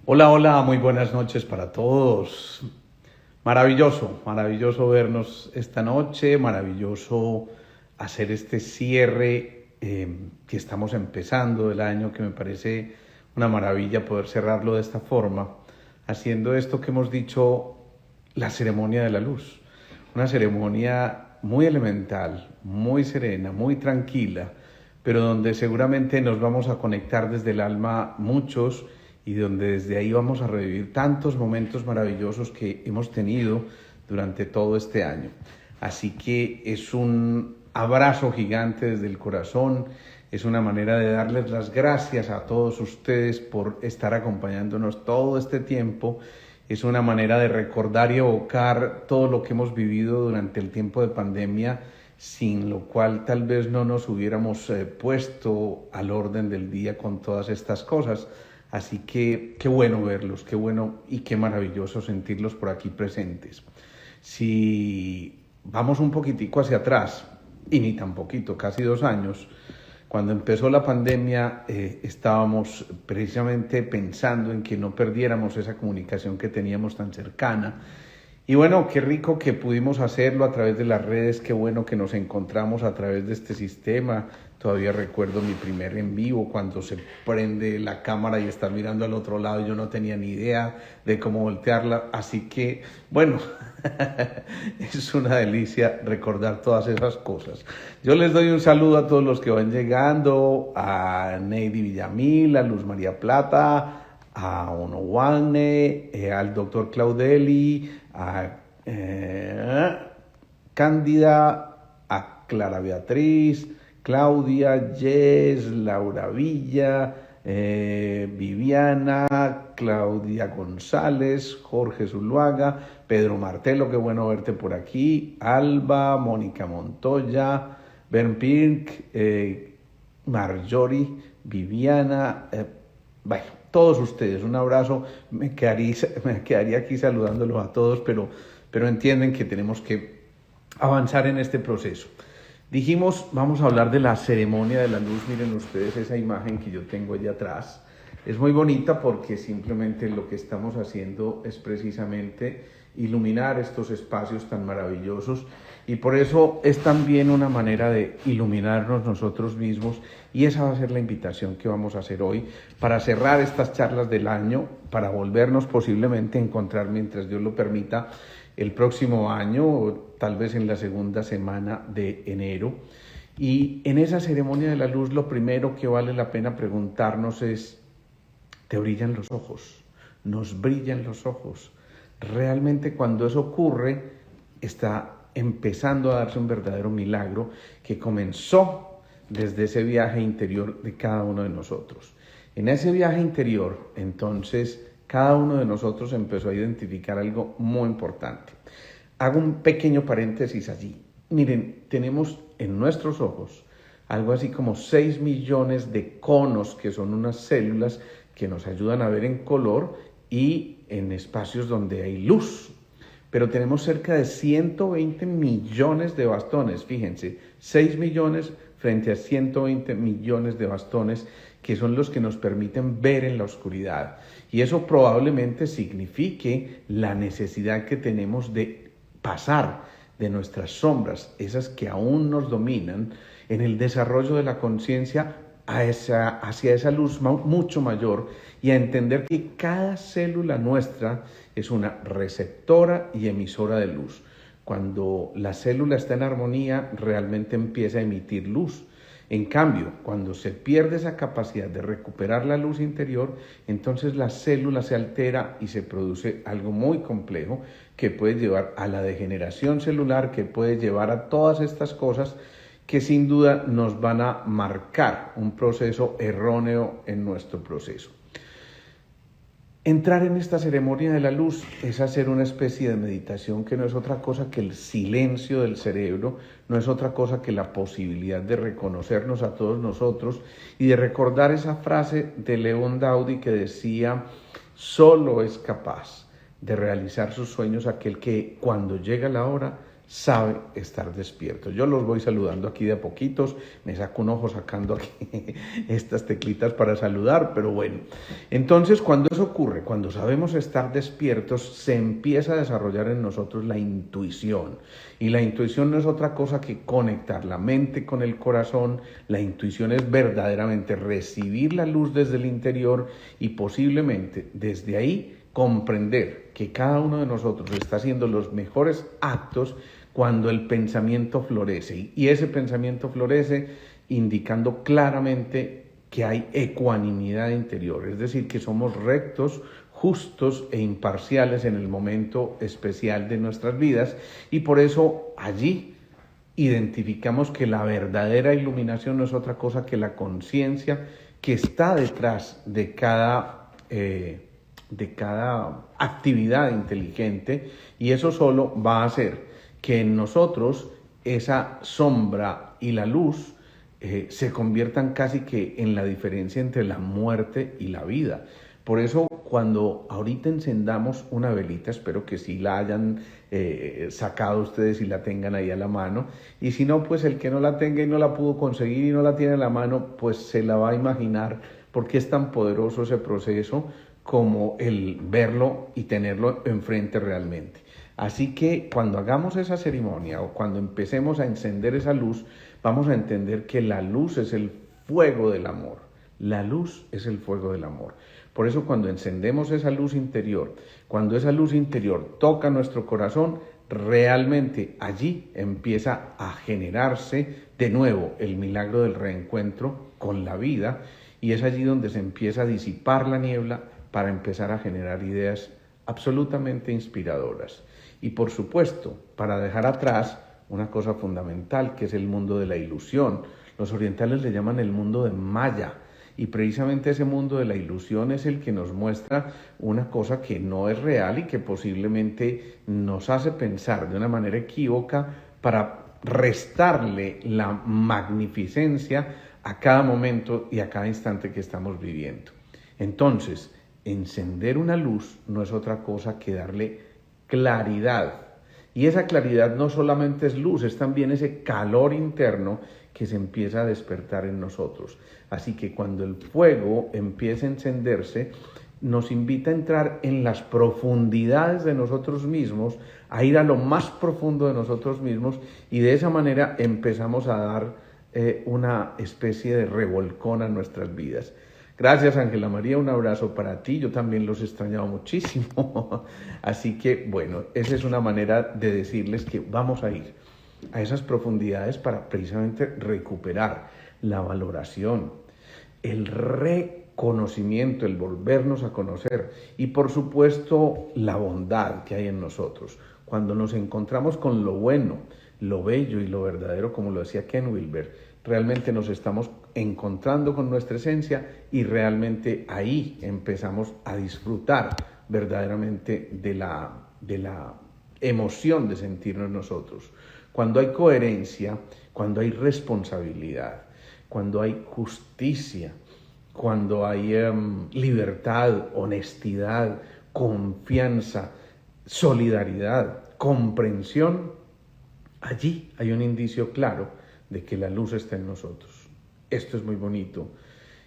Hola, hola, muy buenas noches para todos. Maravilloso vernos esta noche, maravilloso hacer este cierre que estamos empezando el año, que me parece una maravilla poder cerrarlo de esta forma, haciendo esto que hemos dicho, la ceremonia de la luz. Una ceremonia muy elemental, muy serena, muy tranquila, pero donde seguramente nos vamos a conectar desde el alma muchos y donde desde ahí vamos a revivir tantos momentos maravillosos que hemos tenido durante todo este año. Así que es un abrazo gigante desde el corazón, es una manera de darles las gracias a todos ustedes por estar acompañándonos todo este tiempo. Es una manera de recordar y evocar todo lo que hemos vivido durante el tiempo de pandemia, sin lo cual tal vez no nos hubiéramos puesto al orden del día con todas estas cosas. Así que qué bueno verlos, qué bueno y qué maravilloso sentirlos por aquí presentes. Si vamos un poquitico hacia atrás, y ni tan poquito, casi 2 años, cuando empezó la pandemia estábamos precisamente pensando en que no perdiéramos esa comunicación que teníamos tan cercana. Y bueno, qué rico que pudimos hacerlo a través de las redes, qué bueno que nos encontramos a través de este sistema. Todavía recuerdo mi primer en vivo cuando se prende la cámara y está mirando al otro lado. Yo no tenía ni idea de cómo voltearla. Así que, bueno, es una delicia recordar todas esas cosas. Yo les doy un saludo a todos los que van llegando, a Neidy Villamil, a Luz María Plata, a Onowane, al doctor Claudeli, a Cándida, a Clara Beatriz, Claudia, Jess, Laura Villa, Viviana, Claudia González, Jorge Zuluaga, Pedro Martelo, qué bueno verte por aquí, Alba, Mónica Montoya, Ben Pirk, Marjorie, Viviana, bueno, todos ustedes, un abrazo, me quedaría aquí saludándolos a todos, pero entienden que tenemos que avanzar en este proceso. Dijimos, vamos a hablar de la ceremonia de la luz. Miren ustedes esa imagen que yo tengo allá atrás. Es muy bonita porque simplemente lo que estamos haciendo es precisamente iluminar estos espacios tan maravillosos y por eso es también una manera de iluminarnos nosotros mismos y esa va a ser la invitación que vamos a hacer hoy para cerrar estas charlas del año, para volvernos posiblemente a encontrar mientras Dios lo permita el próximo año o tal vez en la segunda semana de enero. Y en esa ceremonia de la luz lo primero que vale la pena preguntarnos es, ¿te brillan los ojos? ¿Nos brillan los ojos? Realmente cuando eso ocurre está empezando a darse un verdadero milagro que comenzó desde ese viaje interior de cada uno de nosotros. En ese viaje interior, entonces, cada uno de nosotros empezó a identificar algo muy importante. Hago un pequeño paréntesis allí. Miren, tenemos en nuestros ojos algo así como 6 millones de conos, que son unas células que nos ayudan a ver en color y en espacios donde hay luz. Pero tenemos cerca de 120 millones de bastones, fíjense, 6 millones frente a 120 millones de bastones que son los que nos permiten ver en la oscuridad. Y eso probablemente signifique la necesidad que tenemos de pasar de nuestras sombras, esas que aún nos dominan, en el desarrollo de la conciencia hacia esa luz mucho mayor y a entender que cada célula nuestra es una receptora y emisora de luz. Cuando la célula está en armonía, realmente empieza a emitir luz. En cambio, cuando se pierde esa capacidad de recuperar la luz interior, entonces la célula se altera y se produce algo muy complejo que puede llevar a la degeneración celular, que puede llevar a todas estas cosas que sin duda nos van a marcar un proceso erróneo en nuestro proceso. Entrar en esta ceremonia de la luz es hacer una especie de meditación que no es otra cosa que el silencio del cerebro, no es otra cosa que la posibilidad de reconocernos a todos nosotros y de recordar esa frase de León Daudy que decía, solo es capaz de realizar sus sueños aquel que cuando llega la hora sabe estar despierto. Yo los voy saludando aquí de a poquitos, me saco un ojo sacando aquí estas teclitas para saludar, pero bueno. Entonces, cuando eso ocurre, cuando sabemos estar despiertos, se empieza a desarrollar en nosotros la intuición. Y la intuición no es otra cosa que conectar la mente con el corazón. La intuición es verdaderamente recibir la luz desde el interior y posiblemente desde ahí comprender que cada uno de nosotros está haciendo los mejores actos cuando el pensamiento florece. Y ese pensamiento florece indicando claramente que hay ecuanimidad interior, es decir, que somos rectos, justos e imparciales en el momento especial de nuestras vidas, y por eso allí identificamos que la verdadera iluminación no es otra cosa que la conciencia que está detrás de cada actividad inteligente, y eso solo va a hacer que en nosotros esa sombra y la luz se conviertan casi que en la diferencia entre la muerte y la vida. Por eso, cuando ahorita encendamos una velita, espero que sí la hayan sacado ustedes y la tengan ahí a la mano, y si no, pues el que no la tenga y no la pudo conseguir y no la tiene a la mano, pues se la va a imaginar, porque es tan poderoso ese proceso como el verlo y tenerlo enfrente realmente. Así que cuando hagamos esa ceremonia o cuando empecemos a encender esa luz, vamos a entender que la luz es el fuego del amor. La luz es el fuego del amor. Por eso cuando encendemos esa luz interior, cuando esa luz interior toca nuestro corazón, realmente allí empieza a generarse de nuevo el milagro del reencuentro con la vida, y es allí donde se empieza a disipar la niebla para empezar a generar ideas absolutamente inspiradoras. Y por supuesto, para dejar atrás una cosa fundamental, que es el mundo de la ilusión. Los orientales le llaman el mundo de Maya, y precisamente ese mundo de la ilusión es el que nos muestra una cosa que no es real y que posiblemente nos hace pensar de una manera equívoca para restarle la magnificencia a cada momento y a cada instante que estamos viviendo. Entonces, encender una luz no es otra cosa que darle claridad. Y esa claridad no solamente es luz, es también ese calor interno que se empieza a despertar en nosotros. Así que cuando el fuego empieza a encenderse, nos invita a entrar en las profundidades de nosotros mismos, a ir a lo más profundo de nosotros mismos, y de esa manera empezamos a dar una especie de revolcón a nuestras vidas. Gracias, Ángela María, un abrazo para ti, yo también los he extrañado muchísimo. Así que, bueno, esa es una manera de decirles que vamos a ir a esas profundidades para precisamente recuperar la valoración, el reconocimiento, el volvernos a conocer, y por supuesto la bondad que hay en nosotros. Cuando nos encontramos con lo bueno, lo bello y lo verdadero, como lo decía Ken Wilber, realmente nos estamos encontrando con nuestra esencia, y realmente ahí empezamos a disfrutar verdaderamente de la emoción de sentirnos nosotros. Cuando hay coherencia, cuando hay responsabilidad, cuando hay justicia, cuando hay libertad, honestidad, confianza, solidaridad, comprensión, allí hay un indicio claro de que la luz está en nosotros. Esto es muy bonito,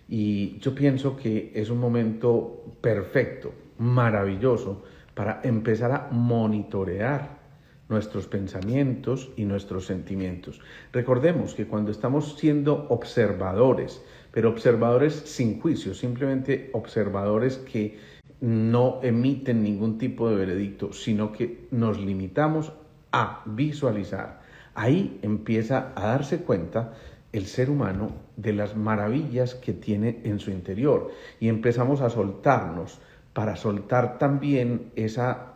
y yo pienso que es un momento perfecto, maravilloso, para empezar a monitorear nuestros pensamientos y nuestros sentimientos. Recordemos que cuando estamos siendo observadores, pero observadores sin juicio, simplemente observadores que no emiten ningún tipo de veredicto, sino que nos limitamos a visualizar, ahí empieza a darse cuenta el ser humano de las maravillas que tiene en su interior, y empezamos a soltarnos para soltar también esa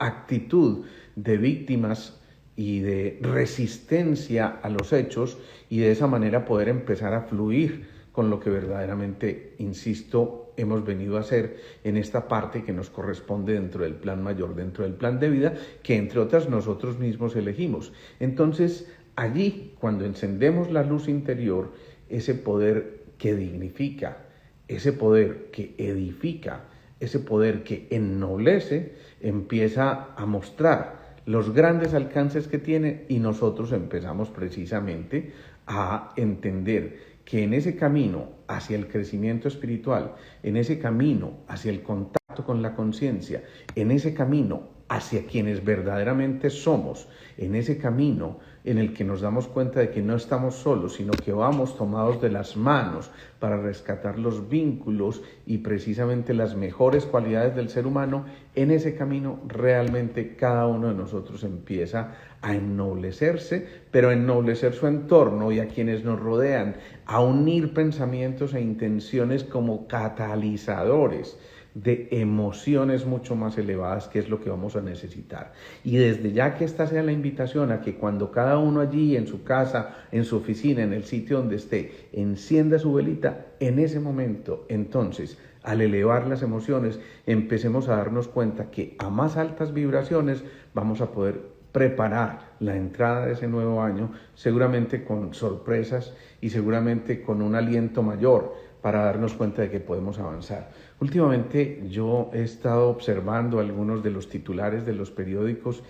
actitud de víctimas y de resistencia a los hechos, y de esa manera poder empezar a fluir con lo que verdaderamente, insisto, hemos venido a hacer en esta parte que nos corresponde dentro del plan mayor, dentro del plan de vida que entre otras nosotros mismos elegimos. Entonces, allí, cuando encendemos la luz interior, ese poder que dignifica, ese poder que edifica, ese poder que ennoblece, empieza a mostrar los grandes alcances que tiene y nosotros empezamos precisamente a entender que en ese camino hacia el crecimiento espiritual, en ese camino hacia el contacto con la conciencia, en ese camino hacia quienes verdaderamente somos, en ese camino en el que nos damos cuenta de que no estamos solos, sino que vamos tomados de las manos para rescatar los vínculos y precisamente las mejores cualidades del ser humano, en ese camino realmente cada uno de nosotros empieza a ennoblecerse, pero a ennoblecer su entorno y a quienes nos rodean, a unir pensamientos e intenciones como catalizadores de emociones mucho más elevadas, que es lo que vamos a necesitar. Y desde ya que esta sea la invitación a que cuando cada uno allí en su casa, en su oficina, en el sitio donde esté, encienda su velita, en ese momento, entonces, al elevar las emociones, empecemos a darnos cuenta que a más altas vibraciones vamos a poder preparar la entrada de ese nuevo año, seguramente con sorpresas y seguramente con un aliento mayor para darnos cuenta de que podemos avanzar. Últimamente yo he estado observando algunos de los titulares de los periódicos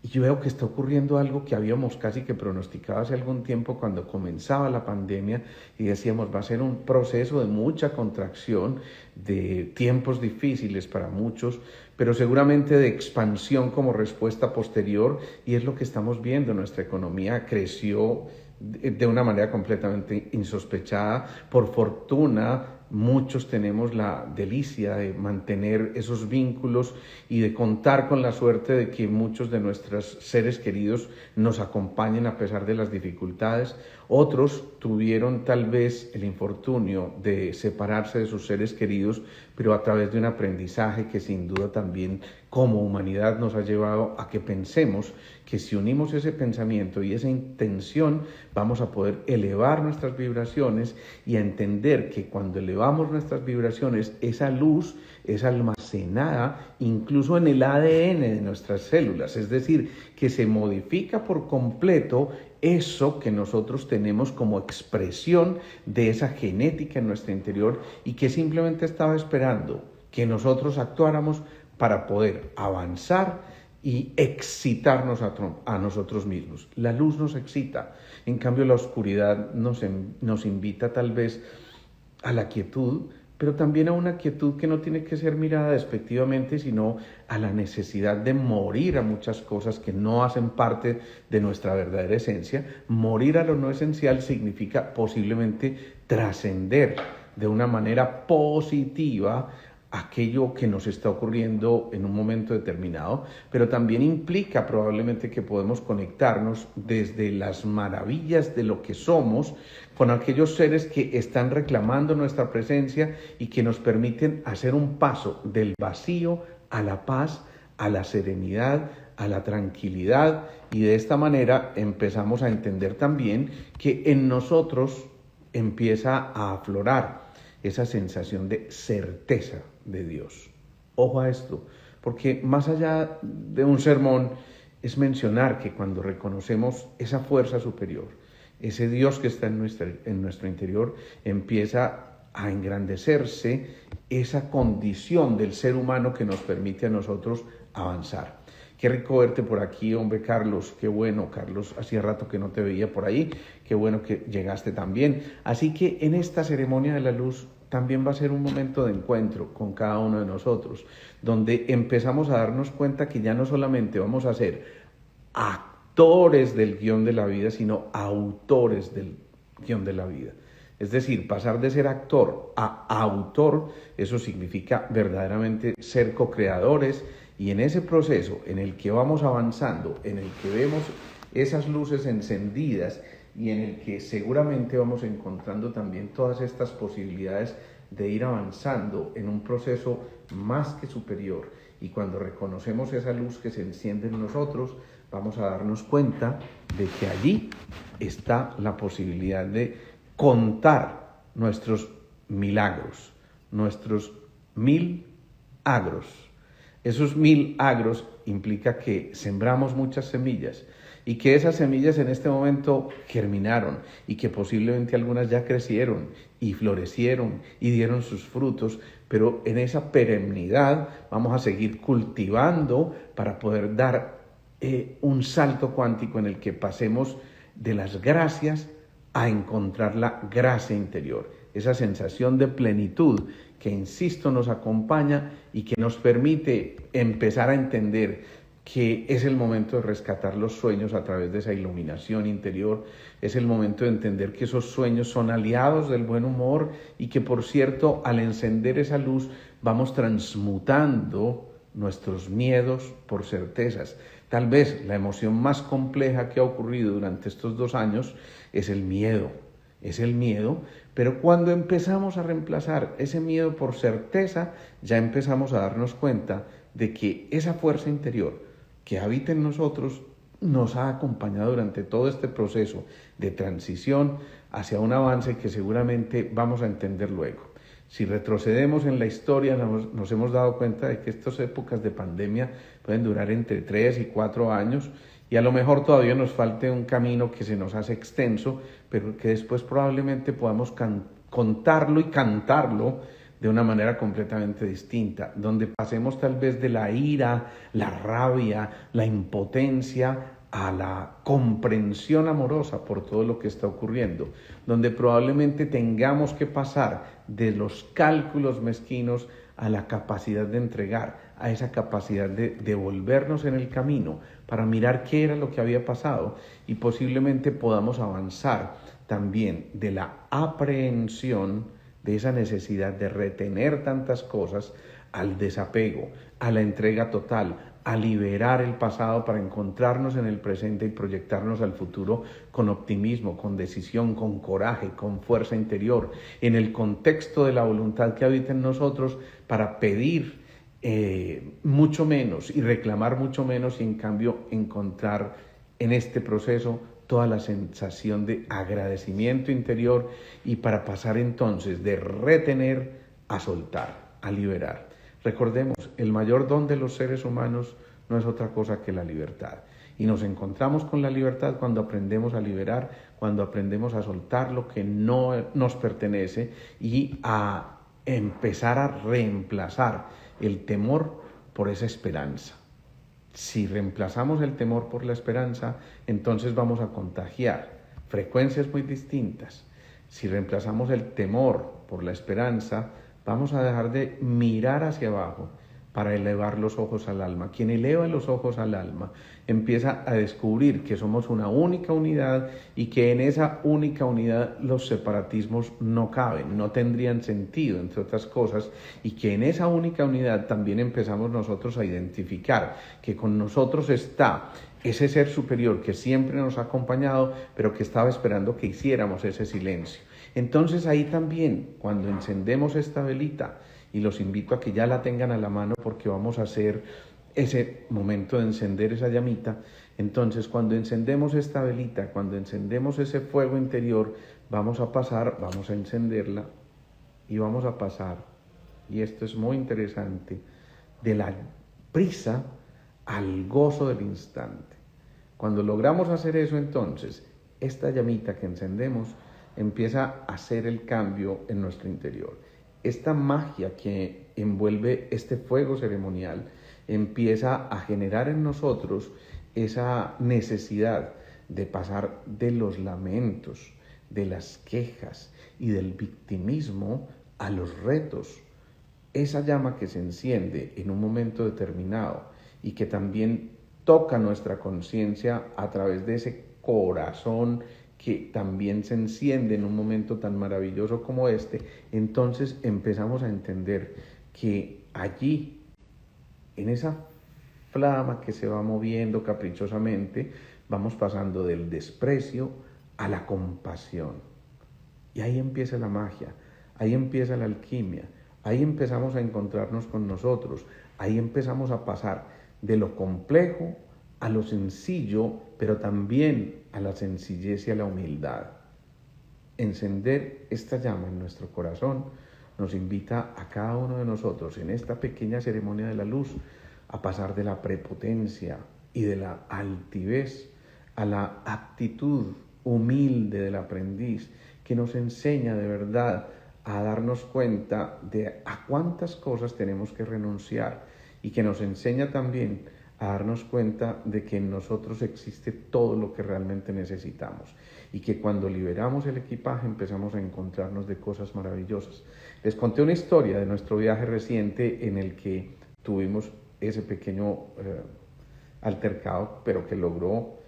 y yo veo que está ocurriendo algo que habíamos casi que pronosticado hace algún tiempo cuando comenzaba la pandemia y decíamos va a ser un proceso de mucha contracción, de tiempos difíciles para muchos, pero seguramente de expansión como respuesta posterior, y es lo que estamos viendo. Nuestra economía creció de una manera completamente insospechada. Por fortuna, muchos tenemos la delicia de mantener esos vínculos y de contar con la suerte de que muchos de nuestros seres queridos nos acompañen a pesar de las dificultades. Otros tuvieron tal vez el infortunio de separarse de sus seres queridos, pero a través de un aprendizaje que sin duda también como humanidad nos ha llevado a que pensemos que si unimos ese pensamiento y esa intención, vamos a poder elevar nuestras vibraciones y a entender que cuando elevamos nuestras vibraciones, esa luz es almacenada incluso en el ADN de nuestras células, es decir, que se modifica por completo eso que nosotros tenemos como expresión de esa genética en nuestro interior y que simplemente estaba esperando que nosotros actuáramos para poder avanzar y excitarnos a nosotros mismos. La luz nos excita, en cambio la oscuridad nos invita tal vez a la quietud, pero también a una quietud que no tiene que ser mirada despectivamente, sino a la necesidad de morir a muchas cosas que no hacen parte de nuestra verdadera esencia. Morir a lo no esencial significa posiblemente trascender de una manera positiva aquello que nos está ocurriendo en un momento determinado, pero también implica probablemente que podemos conectarnos desde las maravillas de lo que somos con aquellos seres que están reclamando nuestra presencia y que nos permiten hacer un paso del vacío a la paz, a la serenidad, a la tranquilidad, y de esta manera empezamos a entender también que en nosotros empieza a aflorar esa sensación de certeza de Dios. Ojo a esto, porque más allá de un sermón es mencionar que cuando reconocemos esa fuerza superior, ese Dios que está en nuestro interior, empieza a engrandecerse esa condición del ser humano que nos permite a nosotros avanzar. Qué rico verte por aquí, hombre, Carlos. Qué bueno, Carlos. Hacía rato que no te veía por ahí. Qué bueno que llegaste también. Así que en esta ceremonia de la luz también va a ser un momento de encuentro con cada uno de nosotros, donde empezamos a darnos cuenta que ya no solamente vamos a ser actores del guión de la vida, sino autores del guión de la vida. Es decir, pasar de ser actor a autor, eso significa verdaderamente ser co-creadores, y en ese proceso en el que vamos avanzando, en el que vemos esas luces encendidas y en el que seguramente vamos encontrando también todas estas posibilidades de ir avanzando en un proceso más que superior, y cuando reconocemos esa luz que se enciende en nosotros, vamos a darnos cuenta de que allí está la posibilidad de contar nuestros milagros, nuestros 1000 agros. Esos 1000 agros implica que sembramos muchas semillas y que esas semillas en este momento germinaron y que posiblemente algunas ya crecieron y florecieron y dieron sus frutos, pero en esa perennidad vamos a seguir cultivando para poder dar un salto cuántico en el que pasemos de las gracias a encontrar la gracia interior, esa sensación de plenitud que, insisto, nos acompaña y que nos permite empezar a entender que es el momento de rescatar los sueños a través de esa iluminación interior, es el momento de entender que esos sueños son aliados del buen humor y que, por cierto, al encender esa luz vamos transmutando nuestros miedos por certezas. Tal vez la emoción más compleja que ha ocurrido durante estos 2 años es el miedo, pero cuando empezamos a reemplazar ese miedo por certeza, ya empezamos a darnos cuenta de que esa fuerza interior que habita en nosotros nos ha acompañado durante todo este proceso de transición hacia un avance que seguramente vamos a entender luego. Si retrocedemos en la historia, nos hemos dado cuenta de que estas épocas de pandemia pueden durar entre 3 y 4 años y a lo mejor todavía nos falte un camino que se nos hace extenso, pero que después probablemente podamos contarlo y cantarlo de una manera completamente distinta, donde pasemos tal vez de la ira, la rabia, la impotencia, a la comprensión amorosa por todo lo que está ocurriendo, donde probablemente tengamos que pasar de los cálculos mezquinos a la capacidad de entregar, a esa capacidad de devolvernos en el camino para mirar qué era lo que había pasado y posiblemente podamos avanzar también de la aprehensión, de esa necesidad de retener tantas cosas, al desapego, a la entrega total, a liberar el pasado para encontrarnos en el presente y proyectarnos al futuro con optimismo, con decisión, con coraje, con fuerza interior, en el contexto de la voluntad que habita en nosotros para pedir mucho menos y reclamar mucho menos y en cambio encontrar en este proceso toda la sensación de agradecimiento interior y para pasar entonces de retener a soltar, a liberar. Recordemos, el mayor don de los seres humanos no es otra cosa que la libertad. Y nos encontramos con la libertad cuando aprendemos a liberar, cuando aprendemos a soltar lo que no nos pertenece y a empezar a reemplazar el temor por esa esperanza. Si reemplazamos el temor por la esperanza, entonces vamos a contagiar frecuencias muy distintas. Si reemplazamos el temor por la esperanza, vamos a dejar de mirar hacia abajo para elevar los ojos al alma. Quien eleva los ojos al alma empieza a descubrir que somos una única unidad y que en esa única unidad los separatismos no caben, no tendrían sentido, entre otras cosas, y que en esa única unidad también empezamos nosotros a identificar que con nosotros está ese ser superior que siempre nos ha acompañado, pero que estaba esperando que hiciéramos ese silencio. Entonces ahí también, cuando encendemos esta velita, y los invito a que ya la tengan a la mano porque vamos a hacer ese momento de encender esa llamita, entonces cuando encendemos esta velita, cuando encendemos ese fuego interior, vamos a encenderla y vamos a pasar, y esto es muy interesante, de la prisa al gozo del instante. Cuando logramos hacer eso, entonces, esta llamita que encendemos empieza a hacer el cambio en nuestro interior. Esta magia que envuelve este fuego ceremonial empieza a generar en nosotros esa necesidad de pasar de los lamentos, de las quejas y del victimismo a los retos. Esa llama que se enciende en un momento determinado y que también toca nuestra conciencia a través de ese corazón que también se enciende en un momento tan maravilloso como este, entonces empezamos a entender que allí, en esa flama que se va moviendo caprichosamente, vamos pasando del desprecio a la compasión. Y ahí empieza la magia, ahí empieza la alquimia, ahí empezamos a encontrarnos con nosotros, ahí empezamos a pasar de lo complejo a lo sencillo, pero también a la sencillez y a la humildad. Encender esta llama en nuestro corazón nos invita a cada uno de nosotros en esta pequeña ceremonia de la luz a pasar de la prepotencia y de la altivez a la actitud humilde del aprendiz que nos enseña de verdad a darnos cuenta de a cuántas cosas tenemos que renunciar y que nos enseña también a darnos cuenta de que en nosotros existe todo lo que realmente necesitamos y que cuando liberamos el equipaje empezamos a encontrarnos de cosas maravillosas. Les conté una historia de nuestro viaje reciente en el que tuvimos ese pequeño altercado, pero que logró,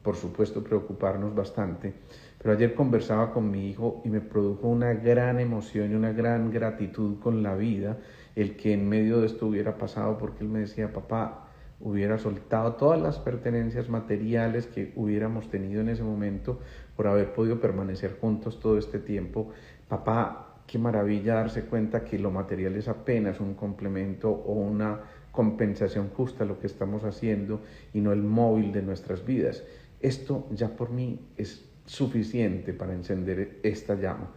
por supuesto, preocuparnos bastante. Pero ayer conversaba con mi hijo y me produjo una gran emoción y una gran gratitud con la vida el que en medio de esto hubiera pasado, porque él me decía: papá, hubiera soltado todas las pertenencias materiales que hubiéramos tenido en ese momento por haber podido permanecer juntos todo este tiempo. Papá, qué maravilla darse cuenta que lo material es apenas un complemento o una compensación justa a lo que estamos haciendo y no el móvil de nuestras vidas. Esto ya por mí es suficiente para encender esta llama.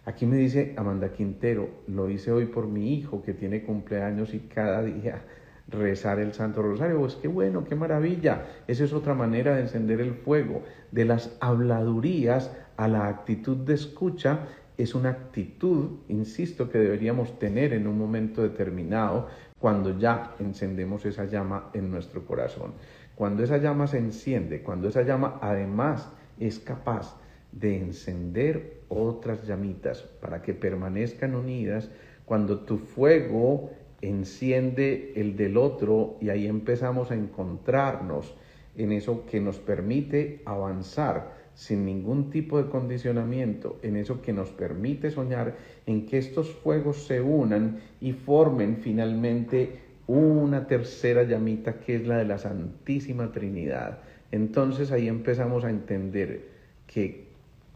Aquí me dice Amanda Quintero: lo hice hoy por mi hijo que tiene cumpleaños y cada día rezar el Santo Rosario. Pues qué bueno, qué maravilla. Esa es otra manera de encender el fuego. De las habladurías a la actitud de escucha, es una actitud, insisto, que deberíamos tener en un momento determinado cuando ya encendemos esa llama en nuestro corazón. Cuando esa llama se enciende, cuando esa llama además es capaz de encender otras llamitas para que permanezcan unidas, cuando tu fuego enciende el del otro y ahí empezamos a encontrarnos en eso que nos permite avanzar sin ningún tipo de condicionamiento, en eso que nos permite soñar, en que estos fuegos se unan y formen finalmente una tercera llamita que es la de la Santísima Trinidad. Entonces ahí empezamos a entender que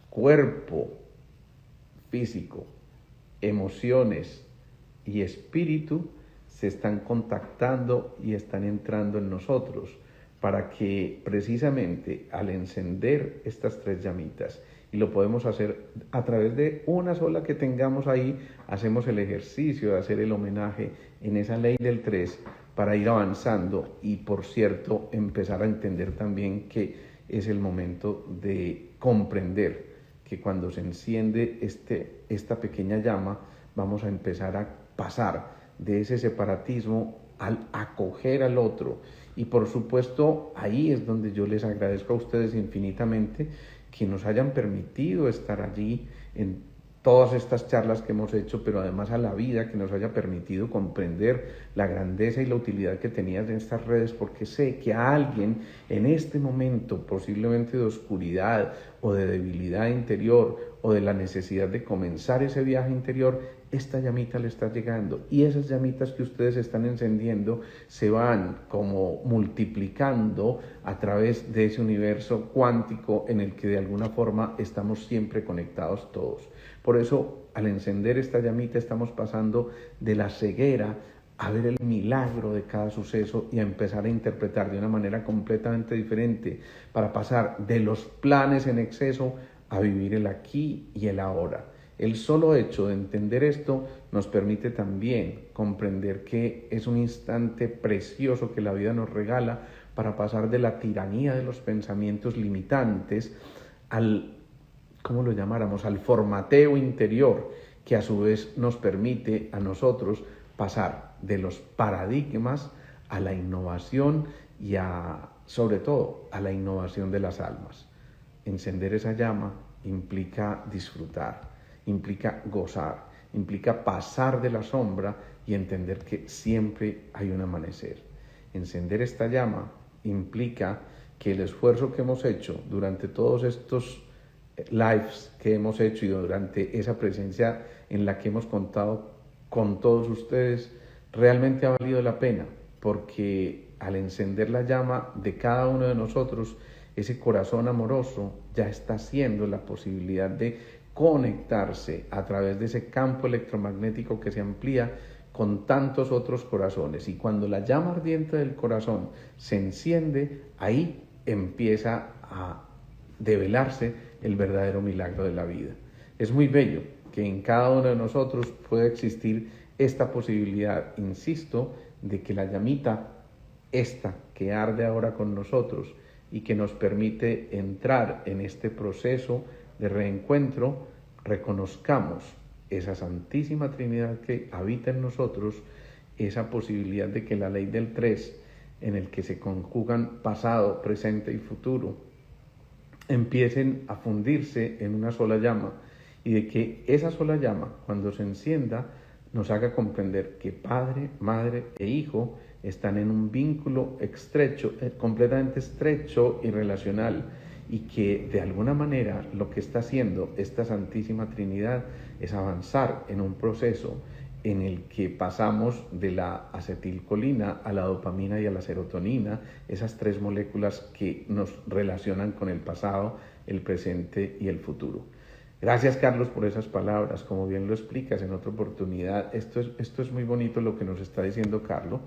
cuerpo físico, emociones y espíritu se están contactando y están entrando en nosotros para que precisamente al encender estas tres llamitas, y lo podemos hacer a través de una sola que tengamos ahí, hacemos el ejercicio de hacer el homenaje en esa ley del 3 para ir avanzando y, por cierto, empezar a entender también que es el momento de comprender que cuando se enciende esta pequeña llama, vamos a empezar a pasar de ese separatismo al acoger al otro. Y por supuesto, ahí es donde yo les agradezco a ustedes infinitamente que nos hayan permitido estar allí en todas estas charlas que hemos hecho, pero además a la vida que nos haya permitido comprender la grandeza y la utilidad que tenían en estas redes, porque sé que a alguien en este momento, posiblemente de oscuridad o de debilidad interior o de la necesidad de comenzar ese viaje interior, esta llamita le está llegando, y esas llamitas que ustedes están encendiendo se van como multiplicando a través de ese universo cuántico en el que de alguna forma estamos siempre conectados todos. Por eso, al encender esta llamita, estamos pasando de la ceguera a ver el milagro de cada suceso y a empezar a interpretar de una manera completamente diferente, para pasar de los planes en exceso a vivir el aquí y el ahora. El solo hecho de entender esto nos permite también comprender que es un instante precioso que la vida nos regala para pasar de la tiranía de los pensamientos limitantes al, ¿cómo lo llamáramos?, al formateo interior, que a su vez nos permite a nosotros pasar de los paradigmas a la innovación y sobre todo, a la innovación de las almas. Encender esa llama implica disfrutar, implica gozar, implica pasar de la sombra y entender que siempre hay un amanecer. Encender esta llama implica que el esfuerzo que hemos hecho durante todos estos lives que hemos hecho y durante esa presencia en la que hemos contado con todos ustedes realmente ha valido la pena, porque al encender la llama de cada uno de nosotros, ese corazón amoroso ya está haciendo la posibilidad de conectarse a través de ese campo electromagnético que se amplía con tantos otros corazones. Y cuando la llama ardiente del corazón se enciende, ahí empieza a develarse el verdadero milagro de la vida. Es muy bello que en cada uno de nosotros pueda existir esta posibilidad, insisto, de que la llamita, esta que arde ahora con nosotros y que nos permite entrar en este proceso de reencuentro, reconozcamos esa Santísima Trinidad que habita en nosotros, esa posibilidad de que la ley del 3 en el que se conjugan pasado, presente y futuro, empiecen a fundirse en una sola llama, y de que esa sola llama, cuando se encienda, nos haga comprender que Padre, Madre e Hijo están en un vínculo completamente estrecho y relacional, y que de alguna manera lo que está haciendo esta Santísima Trinidad es avanzar en un proceso en el que pasamos de la acetilcolina a la dopamina y a la serotonina, esas tres moléculas que nos relacionan con el pasado, el presente y el futuro. Gracias, Carlos, por esas palabras. Como bien lo explicas en otra oportunidad, esto es muy bonito lo que nos está diciendo Carlos,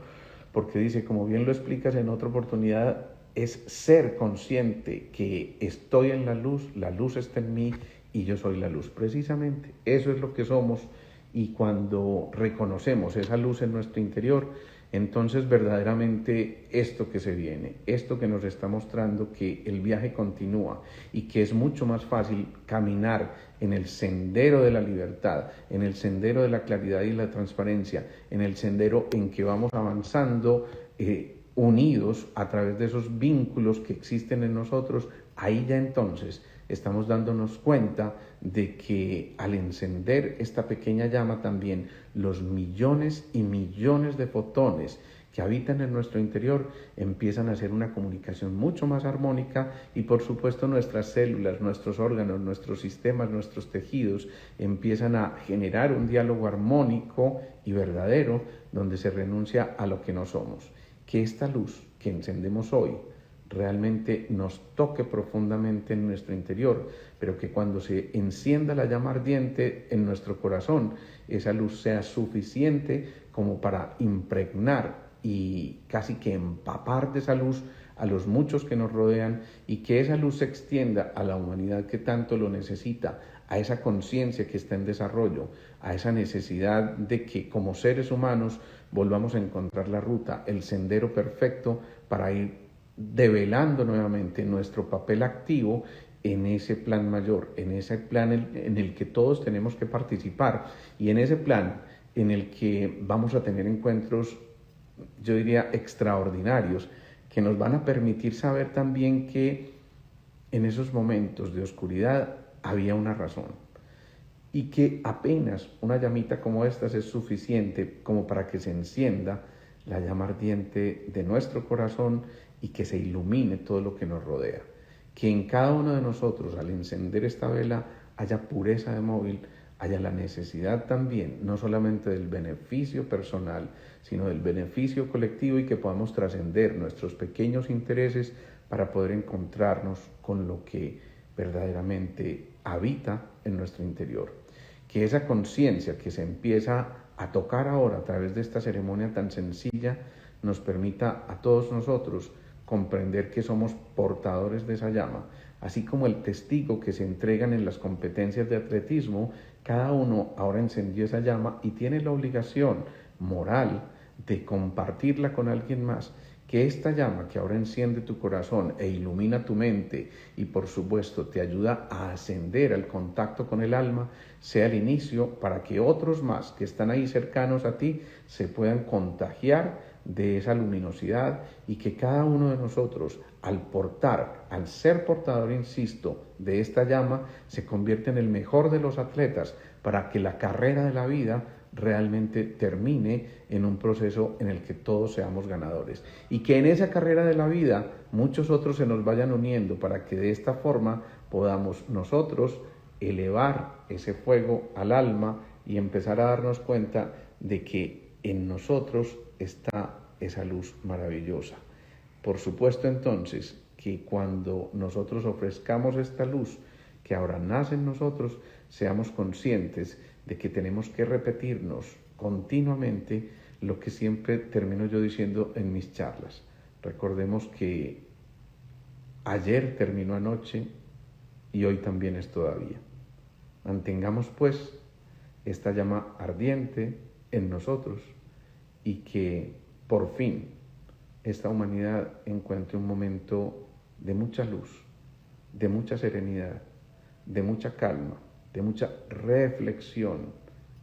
porque dice, como bien lo explicas en otra oportunidad, es ser consciente que estoy en la luz está en mí y yo soy la luz. Precisamente eso es lo que somos, y cuando reconocemos esa luz en nuestro interior, entonces verdaderamente esto que se viene, esto que nos está mostrando que el viaje continúa y que es mucho más fácil caminar en el sendero de la libertad, en el sendero de la claridad y la transparencia, en el sendero en que vamos avanzando unidos a través de esos vínculos que existen en nosotros. Ahí ya entonces estamos dándonos cuenta de que al encender esta pequeña llama también, los millones y millones de fotones que habitan en nuestro interior empiezan a hacer una comunicación mucho más armónica, y por supuesto nuestras células, nuestros órganos, nuestros sistemas, nuestros tejidos empiezan a generar un diálogo armónico y verdadero, donde se renuncia a lo que no somos. Que esta luz que encendemos hoy realmente nos toque profundamente en nuestro interior, pero que cuando se encienda la llama ardiente en nuestro corazón, esa luz sea suficiente como para impregnar y casi que empapar de esa luz a los muchos que nos rodean, y que esa luz se extienda a la humanidad que tanto lo necesita, a esa conciencia que está en desarrollo, a esa necesidad de que como seres humanos volvamos a encontrar la ruta, el sendero perfecto para ir develando nuevamente nuestro papel activo en ese plan mayor, en ese plan en el que todos tenemos que participar, y en ese plan en el que vamos a tener encuentros, yo diría, extraordinarios, que nos van a permitir saber también que en esos momentos de oscuridad había una razón, y que apenas una llamita como esta es suficiente como para que se encienda la llama ardiente de nuestro corazón y que se ilumine todo lo que nos rodea. Que en cada uno de nosotros, al encender esta vela, haya pureza de móvil, haya la necesidad también, no solamente del beneficio personal, sino del beneficio colectivo, y que podamos trascender nuestros pequeños intereses para poder encontrarnos con lo que verdaderamente habita en nuestro interior. Que esa conciencia que se empieza a tocar ahora a través de esta ceremonia tan sencilla nos permita a todos nosotros comprender que somos portadores de esa llama, así como el testigo que se entregan en las competencias de atletismo. Cada uno ahora encendió esa llama y tiene la obligación moral de compartirla con alguien más. Que esta llama que ahora enciende tu corazón e ilumina tu mente, y por supuesto te ayuda a ascender al contacto con el alma, sea el inicio para que otros más que están ahí cercanos a ti se puedan contagiar de esa luminosidad, y que cada uno de nosotros, al ser portador, insisto, de esta llama, se convierte en el mejor de los atletas, para que la carrera de la vida realmente termine en un proceso en el que todos seamos ganadores, y que en esa carrera de la vida muchos otros se nos vayan uniendo, para que de esta forma podamos nosotros elevar ese fuego al alma y empezar a darnos cuenta de que en nosotros está esa luz maravillosa. Por supuesto entonces que cuando nosotros ofrezcamos esta luz que ahora nace en nosotros, seamos conscientes de que tenemos que repetirnos continuamente lo que siempre termino yo diciendo en mis charlas. Recordemos que ayer terminó anoche y hoy también es todavía. Mantengamos pues esta llama ardiente en nosotros, y que por fin esta humanidad encuentre un momento de mucha luz, de mucha serenidad, de mucha calma, de mucha reflexión,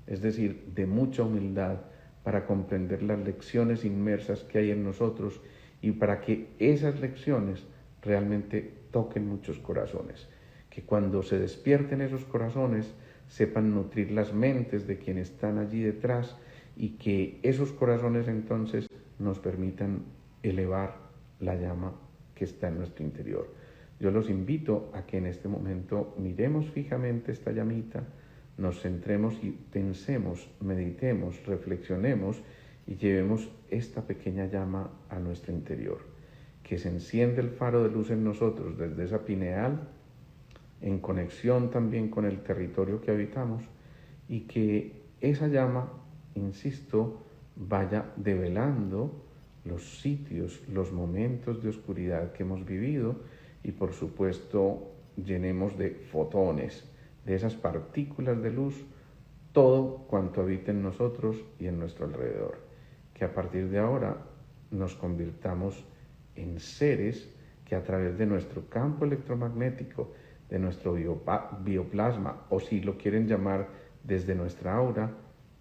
es decir, de mucha humildad, para comprender las lecciones inmersas que hay en nosotros, y para que esas lecciones realmente toquen muchos corazones, que cuando se despierten esos corazones sepan nutrir las mentes de quienes están allí detrás y que esos corazones entonces nos permitan elevar la llama que está en nuestro interior. Yo los invito a que en este momento miremos fijamente esta llamita, nos centremos y pensemos, meditemos, reflexionemos y llevemos esta pequeña llama a nuestro interior, que se enciende el faro de luz en nosotros desde esa pineal, en conexión también con el territorio que habitamos, y que esa llama, insisto, vaya develando los sitios, los momentos de oscuridad que hemos vivido y por supuesto llenemos de fotones, de esas partículas de luz, todo cuanto habita en nosotros y en nuestro alrededor. Que a partir de ahora nos convirtamos en seres que a través de nuestro campo electromagnético, de nuestro bioplasma, o si lo quieren llamar desde nuestra aura,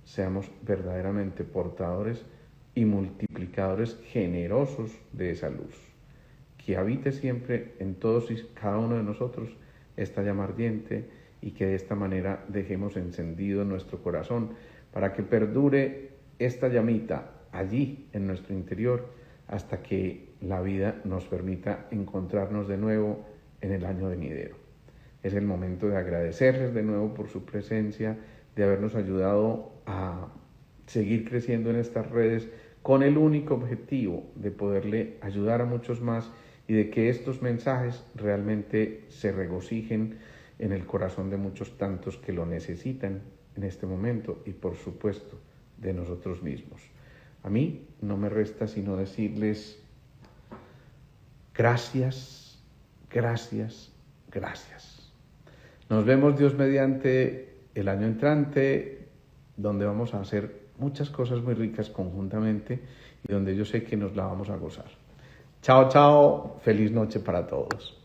seamos verdaderamente portadores y multiplicadores generosos de esa luz. Que habite siempre en todos y cada uno de nosotros esta llama ardiente y que de esta manera dejemos encendido nuestro corazón para que perdure esta llamita allí en nuestro interior hasta que la vida nos permita encontrarnos de nuevo en el año venidero. Es el momento de agradecerles de nuevo por su presencia, de habernos ayudado a seguir creciendo en estas redes con el único objetivo de poderle ayudar a muchos más y de que estos mensajes realmente se regocijen en el corazón de muchos tantos que lo necesitan en este momento y por supuesto de nosotros mismos. A mí no me resta sino decirles gracias, gracias, gracias. Nos vemos Dios mediante el año entrante, donde vamos a hacer muchas cosas muy ricas conjuntamente y donde yo sé que nos la vamos a gozar. Chao, chao. Feliz noche para todos.